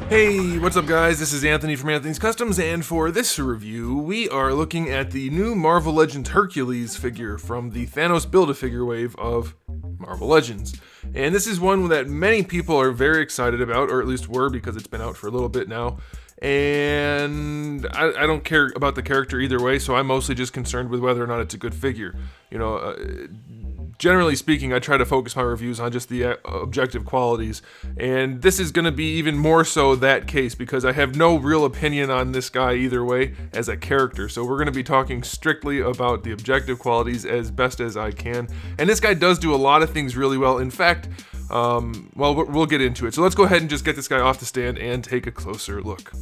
Hey, what's up guys? This is Anthony from Anthony's Customs, and for this review, we are looking at the new Marvel Legends Hercules figure from the Thanos Build-A-Figure wave of Marvel Legends. And this is one that many people are very excited about, or at least were, because it's been out for a little bit now. And I don't care about the character either way, so I'm mostly just concerned with whether or not it's a good figure. Generally speaking, I try to focus my reviews on just the objective qualities, and this is going to be even more so that case because I have no real opinion on this guy either way as a character. So we're going to be talking strictly about the objective qualities as best as I can. And this guy does do a lot of things really well. In fact, we'll get into it. So let's go ahead and just get this guy off the stand and take a closer look.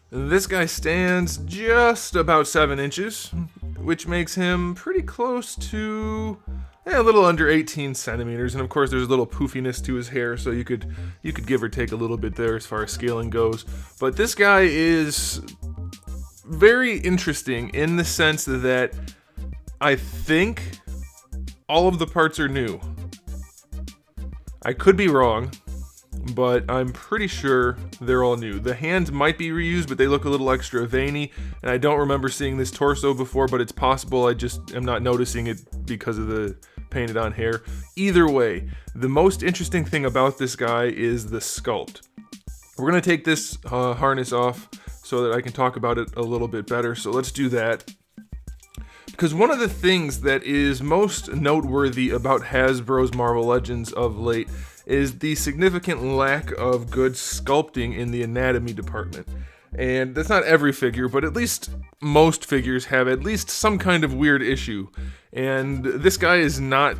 This guy stands just about 7 inches, which makes him pretty close to a little under 18 centimeters, and of course there's a little poofiness to his hair, so you could give or take a little bit there as far as scaling goes. But this guy is very interesting in the sense that I think all of the parts are new. I could be wrong, but I'm pretty sure they're all new. The hands might be reused, but they look a little extra veiny, and I don't remember seeing this torso before, but it's possible I just am not noticing it because of the painted on hair. Either way, the most interesting thing about this guy is the sculpt. We're going to take this harness off so that I can talk about it a little bit better, so let's do that. Because one of the things that is most noteworthy about Hasbro's Marvel Legends of late is the significant lack of good sculpting in the anatomy department. And that's not every figure, but at least most figures have at least some kind of weird issue. And this guy is not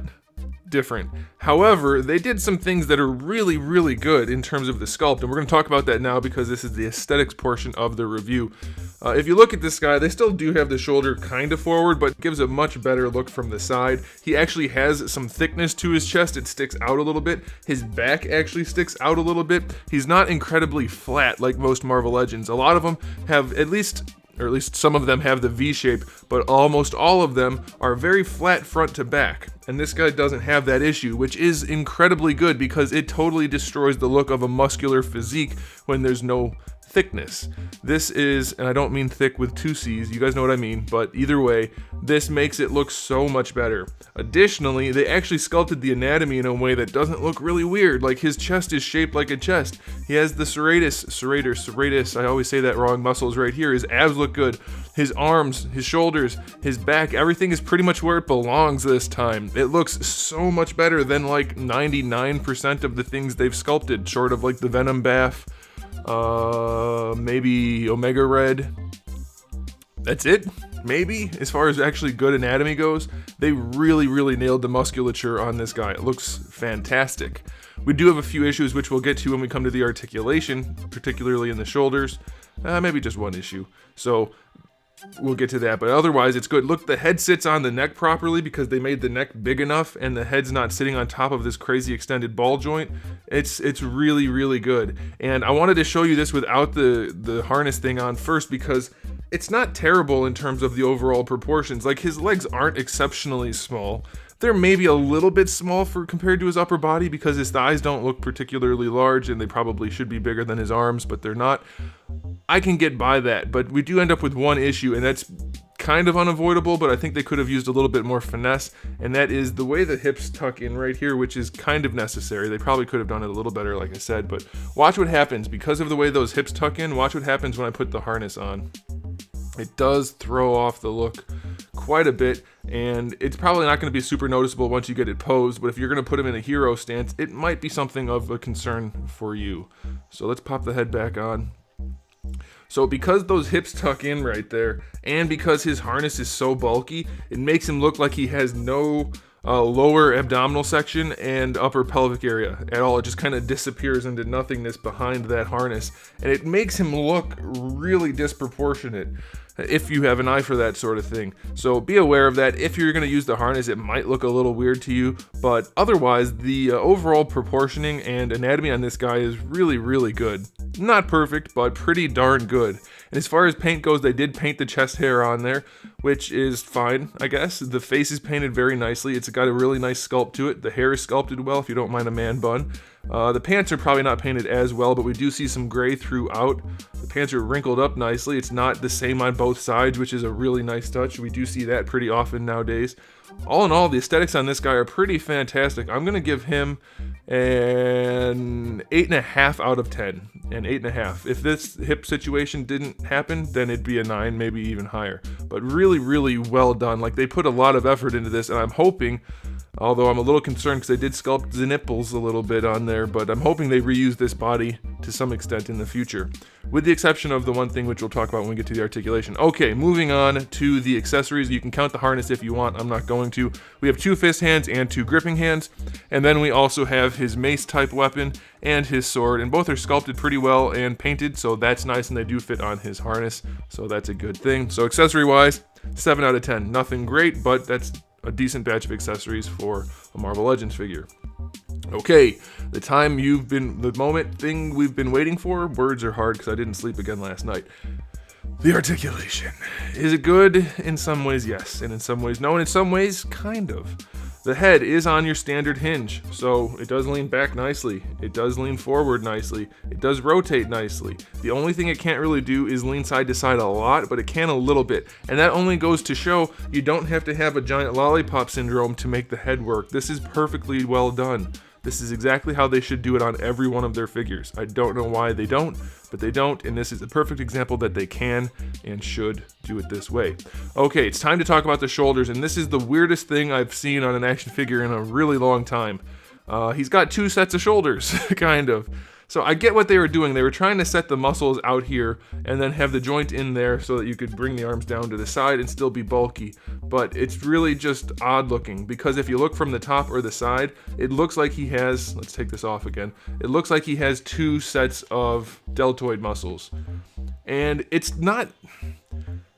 different. However, they did some things that are really, really good in terms of the sculpt, and we're going to talk about that now because this is the aesthetics portion of the review. If you look at this guy, they still do have the shoulder kind of forward, but gives a much better look from the side. He actually has some thickness to his chest. It sticks out a little bit. His back actually sticks out a little bit. He's not incredibly flat like most Marvel Legends. A lot of them have at least some of them have the V shape, but almost all of them are very flat front to back. And this guy doesn't have that issue, which is incredibly good because it totally destroys the look of a muscular physique when there's no thickness. This is, and I don't mean thick with 2 C's, you guys know what I mean, but either way, this makes it look so much better. Additionally, they actually sculpted the anatomy in a way that doesn't look really weird, like his chest is shaped like a chest. He has the serratus, I always say that wrong, muscles right here. His abs look good. His arms, his shoulders, his back, everything is pretty much where it belongs this time. It looks so much better than like 99% of the things they've sculpted, short of like the Venom Bath, maybe Omega Red. That's it, maybe, as far as actually good anatomy goes. They really, really nailed the musculature on this guy. It looks fantastic. We do have a few issues which we'll get to when we come to the articulation, particularly in the shoulders. Maybe just one issue. So we'll get to that, but otherwise it's good. Look, the head sits on the neck properly because they made the neck big enough and the head's not sitting on top of this crazy extended ball joint. It's really, really good. And I wanted to show you this without the harness thing on first because it's not terrible in terms of the overall proportions. Like, his legs aren't exceptionally small. They're maybe a little bit small compared to his upper body because his thighs don't look particularly large, and they probably should be bigger than his arms, but they're not. I can get by that, but we do end up with one issue, and that's kind of unavoidable, but I think they could have used a little bit more finesse, and that is the way the hips tuck in right here, which is kind of necessary. They probably could have done it a little better, like I said, but watch what happens. Because of the way those hips tuck in, watch what happens when I put the harness on. It does throw off the look quite a bit, and it's probably not going to be super noticeable once you get it posed, but if you're going to put him in a hero stance, it might be something of a concern for you. So let's pop the head back on. So because those hips tuck in right there, and because his harness is so bulky, it makes him look like he has no lower abdominal section and upper pelvic area at all. It just kind of disappears into nothingness behind that harness, and it makes him look really disproportionate if you have an eye for that sort of thing. So be aware of that. If you're going to use the harness, it might look a little weird to you, but otherwise the overall proportioning and anatomy on this guy is really, really good. not perfect, but pretty darn good. And as far as paint goes, they did paint the chest hair on there, which is fine, I guess. The face is painted very nicely. It's got a really nice sculpt to it. The hair is sculpted well, if you don't mind a man bun. The pants are probably not painted as well, but we do see some gray throughout. The pants are wrinkled up nicely. It's not the same on both sides, which is a really nice touch. We do see that pretty often nowadays. All in all, the aesthetics on this guy are pretty fantastic. I'm going to give him an 8.5 out of 10. An 8.5. If this hip situation didn't happen, then it'd be a 9, maybe even higher. But really, really well done. Like, they put a lot of effort into this, and I'm hoping, although I'm a little concerned because they did sculpt the nipples a little bit on there, but I'm hoping they reuse this body to some extent in the future. With the exception of the one thing which we'll talk about when we get to the articulation. Okay, moving on to the accessories. You can count the harness if you want. I'm not going to. We have 2 fist hands and 2 gripping hands. And then we also have his mace type weapon and his sword. And both are sculpted pretty well and painted, so that's nice, and they do fit on his harness. So that's a good thing. So accessory wise, 7 out of 10. Nothing great, but that's a decent batch of accessories for a Marvel Legends figure. Okay, the moment thing we've been waiting for. Words are hard because I didn't sleep again last night. The articulation. Is it good? In some ways, yes, and in some ways, no, and in some ways, kind of. The head is on your standard hinge, so it does lean back nicely. It does lean forward nicely. It does rotate nicely. The only thing it can't really do is lean side to side a lot, but it can a little bit. And that only goes to show you don't have to have a giant lollipop syndrome to make the head work. This is perfectly well done. This is exactly how they should do it on every one of their figures. I don't know why they don't, but they don't, and this is a perfect example that they can and should do it this way. Okay, it's time to talk about the shoulders, and this is the weirdest thing I've seen on an action figure in a really long time. He's got 2 sets of shoulders, kind of. So I get what they were doing. They were trying to set the muscles out here and then have the joint in there so that you could bring the arms down to the side and still be bulky. But it's really just odd looking, because if you look from the top or the side, it looks like he has, let's take this off again. It looks like he has 2 sets of deltoid muscles. And it's not,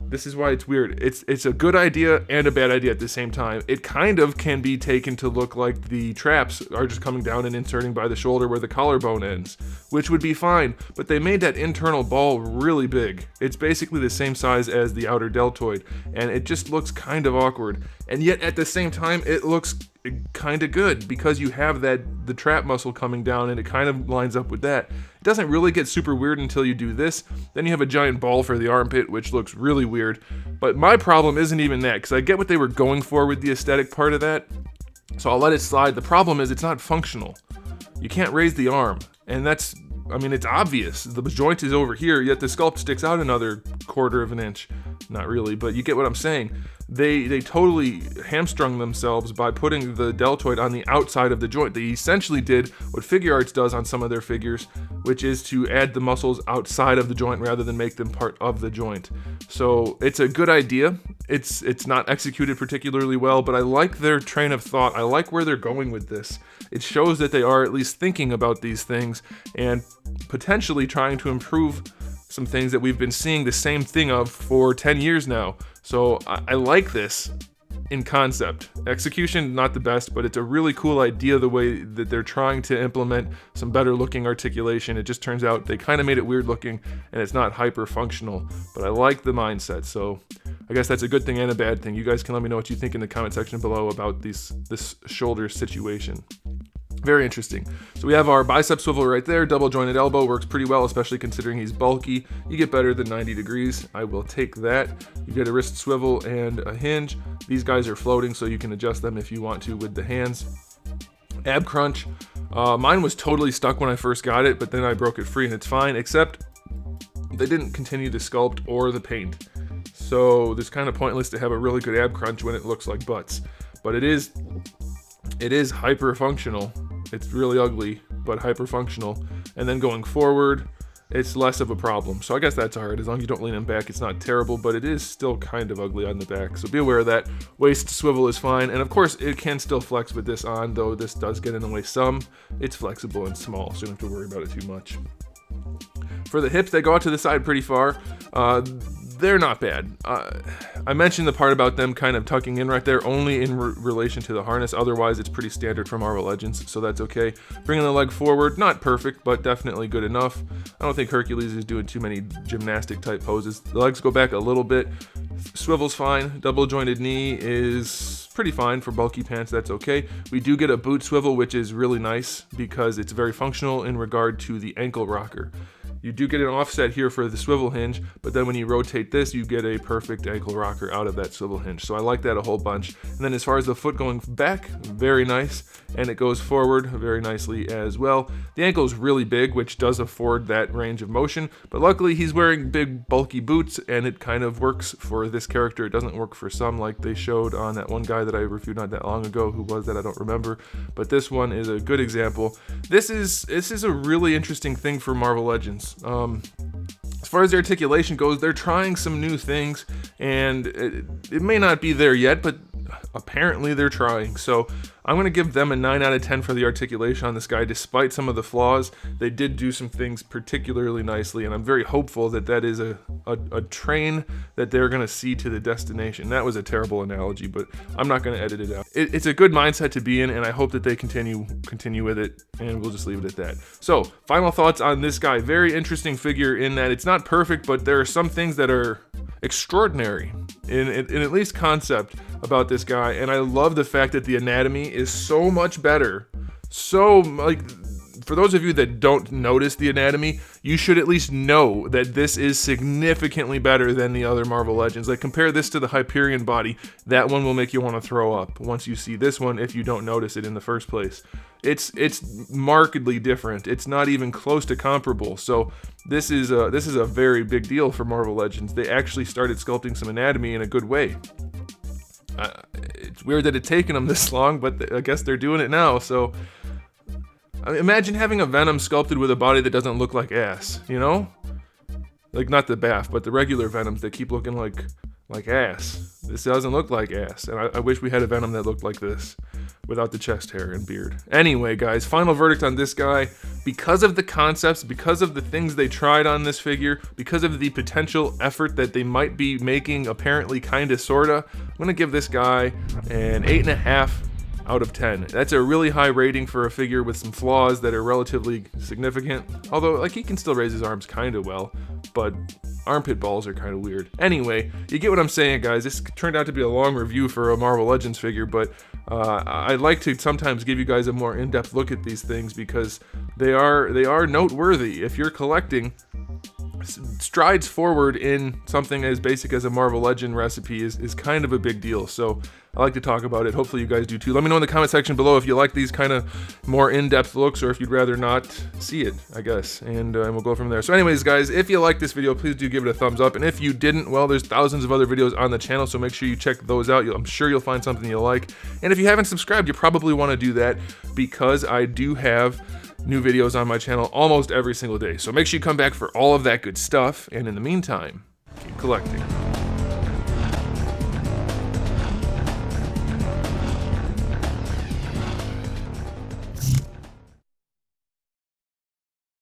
this is why it's weird. It's a good idea and a bad idea at the same time. It kind of can be taken to look like the traps are just coming down and inserting by the shoulder where the collarbone ends, which would be fine, but they made that internal ball really big. It's basically the same size as the outer deltoid, and it just looks kind of awkward. And yet at the same time, it looks kind of good because you have the trap muscle coming down and it kind of lines up with that. It doesn't really get super weird until you do this. Then you have a giant ball for the armpit, which looks really weird. But my problem isn't even that, because I get what they were going for with the aesthetic part of that, so I'll let it slide. The problem is it's not functional. You can't raise the arm, and that's, I mean, it's obvious. The joint is over here, yet the sculpt sticks out another 1/4 of an inch. Not really, but you get what I'm saying. They totally hamstrung themselves by putting the deltoid on the outside of the joint. They essentially did what Figure Arts does on some of their figures, which is to add the muscles outside of the joint rather than make them part of the joint. So it's a good idea. It's not executed particularly well, but I like their train of thought. I like where they're going with this. It shows that they are at least thinking about these things and potentially trying to improve some things that we've been seeing the same thing of for 10 years now. So I like this in concept. Execution, not the best, but it's a really cool idea the way that they're trying to implement some better looking articulation. It just turns out they kind of made it weird looking and it's not hyper functional, but I like the mindset. So I guess that's a good thing and a bad thing. You guys can let me know what you think in the comment section below about this shoulder situation. Very interesting. So we have our bicep swivel right there. Double jointed elbow works pretty well, especially considering he's bulky. You get better than 90 degrees. I will take that. You get a wrist swivel and a hinge. These guys are floating, so you can adjust them if you want to with the hands. Ab crunch. Mine was totally stuck when I first got it, but then I broke it free and it's fine, except they didn't continue the sculpt or the paint. So it's kind of pointless to have a really good ab crunch when it looks like butts. But it is hyper functional. It's really ugly, but hyper functional. And then going forward, it's less of a problem. So I guess that's alright. As long as you don't lean them back, it's not terrible, but it is still kind of ugly on the back. So be aware of that. Waist swivel is fine. And of course, it can still flex with this on, though this does get in the way some. It's flexible and small, so you don't have to worry about it too much. For the hips, they go out to the side pretty far. they're not bad. I mentioned the part about them kind of tucking in right there only in relation to the harness. Otherwise, it's pretty standard for Marvel Legends, so that's okay. Bringing the leg forward, not perfect, but definitely good enough. I don't think Hercules is doing too many gymnastic type poses. The legs go back a little bit. Swivel's fine. Double jointed knee is pretty fine for bulky pants. That's okay. We do get a boot swivel, which is really nice because it's very functional in regard to the ankle rocker. You do get an offset here for the swivel hinge, but then when you rotate this, you get a perfect ankle rocker out of that swivel hinge. So I like that a whole bunch. And then as far as the foot going back, very nice. And it goes forward very nicely as well. The ankle is really big, which does afford that range of motion. But luckily, he's wearing big, bulky boots, and it kind of works for this character. It doesn't work for some, like they showed on that one guy that I reviewed not that long ago. Who was that? I don't remember. But this one is a good example. This is a really interesting thing for Marvel Legends. As far as the articulation goes, they're trying some new things, and it may not be there yet, but apparently they're trying. So I'm going to give them a 9 out of 10 for the articulation on this guy. Despite some of the flaws, they did do some things particularly nicely, and I'm very hopeful that that is a train that they're going to see to the destination. That was a terrible analogy, but I'm not going to edit it out. It's a good mindset to be in, and I hope that they continue with it, and we'll just leave it at that. So, final thoughts on this guy. Very interesting figure in that it's not perfect, but there are some things that are extraordinary in at least concept about this guy, and I love the fact that the anatomy is so much better. So, like, for those of you that don't notice the anatomy, you should at least know that this is significantly better than the other Marvel Legends. Like, compare this to the Hyperion body. That one will make you want to throw up once you see this one if you don't notice it in the first place. It's markedly different. It's not even close to comparable. So this is a very big deal for Marvel Legends. They actually started sculpting some anatomy in a good way. It's weird that it's taken them this long, but I guess they're doing it now. So imagine having a Venom sculpted with a body that doesn't look like ass, you know? Like, not the BAF, but the regular Venoms that keep looking like ass. This doesn't look like ass, and I wish we had a Venom that looked like this without the chest hair and beard. Anyway, guys, final verdict on this guy. Because of the concepts, because of the things they tried on this figure, because of the potential effort that they might be making, apparently, kinda, sorta, I'm gonna give this guy an 8.5 out of 10. That's a really high rating for a figure with some flaws that are relatively significant. Although, like, he can still raise his arms kinda well, but armpit balls are kind of weird. Anyway, you get what I'm saying, guys. This turned out to be a long review for a Marvel Legends figure, but I like to sometimes give you guys a more in-depth look at these things because they are noteworthy. If you're collecting, strides forward in something as basic as a Marvel Legend recipe is kind of a big deal. So I like to talk about it. Hopefully you guys do too. Let me know in the comment section below if you like these kind of more in-depth looks or if you'd rather not see it, I guess. And we'll go from there. So anyways, guys, if you like this video, please do give it a thumbs up. And if you didn't, well, there's thousands of other videos on the channel, so make sure you check those out. I'm sure you'll find something you like. And if you haven't subscribed, you probably want to do that because I do have new videos on my channel almost every single day. So make sure you come back for all of that good stuff. And in the meantime, keep collecting.